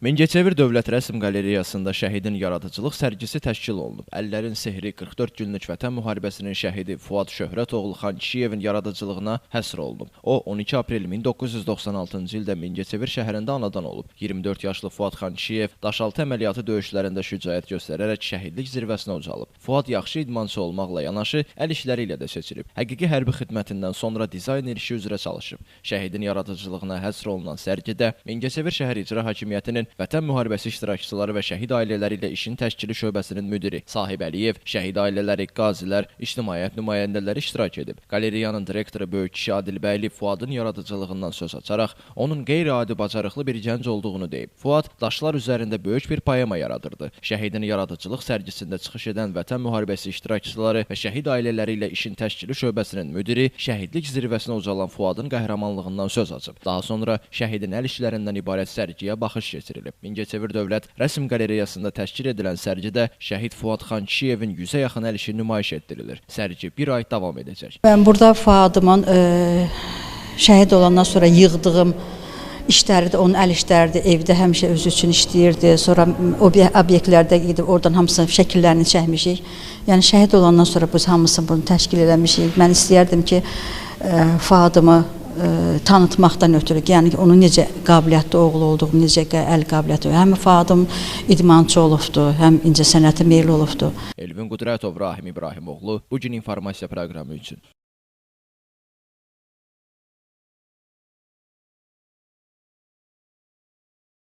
Mingəçevir Dövlət Rəsm Qalereyasında şəhidin yaradıcılıq sərgisi təşkil olunub. Əllərin sehri 44 günlük Vətən müharibəsinin şəhidi Fuad Şöhrətoğlu Xan Kişiyevin yaradıcılığına həsr olunub. O, 12 aprel 1996-cı ildə Mingəçevir şəhərində anadan olub. 24 yaşlı Fuad Xan Kişiyev daşaltı əməliyyatı döyüşlərində şücaət göstərərək şəhidlik zirvəsinə ucalıb. Fuad yaxşı idmançı olmaqla yanaşı, əl işləri ilə də seçilib. Həqiqi hərbi xidmətindən sonra dizayner işi üzrə çalışıb. Şəhidin yaradıcılığına həsr olunan sərgidə Mingəçevir şəhər icra hakimiyyətinin Vətən müharibəsi iştirakçıları və şəhid ailələri ilə işin təşkili şöbəsinin müdiri Sahib Əliyev, şəhid ailələri, qazilər, ictimaiyyət nümayəndələri iştirak edib. Qaleriyanın direktoru Böyük kişi Adilbəyli Fuadın yaradıcılığından söz açaraq, onun qeyri-adi bacarıqlı bir gənc olduğunu deyib. Fuad daşlar üzərində böyük bir poema yaradırdı. Şəhidin yaradıcılıq sərgisində çıxış edən Vətən müharibəsi iştirakçıları və şəhid ailələri ilə işin təşkili şöbəsinin müdiri şəhidlik zirvəsinə ucalan Fuadın qəhrəmanlığından söz açıb. Daha sonra şəhidin əl işlərindən ibarət sərgiyə baxış keçirilib. Mingəçevir Dövlət Rəsm Qalereyasında təşkil edilən sərgidə şəhid Fuad Xan Kişiyevin 100-ə yaxın əl işi nümayiş etdirilir. Sərgi bir ay davam edəcək. Ben burada Fuadımın şəhid olandan sonra yığdığım işləri də, onun əl işləri də evdə həmişə özü üçün işləyirdi. Sonra obyektlərdə gidib oradan hamısının şəkillərini çəkmişik. Yəni şəhid olandan sonra biz hamısını bunu təşkil eləmişik. Mən istəyərdim ki, Fuadımı tanıtmaqdan ötürü, yəni onun necə qabiliyyətli oğul olduğunu, necə əl qabiliyyəti, həm Fuadım idmançı olubdu, həm incəsənətə meyilli olubdu. Elvin Qudrətov, Rahim İbrahimoğlu, Bugün informasiya proqramı üçün.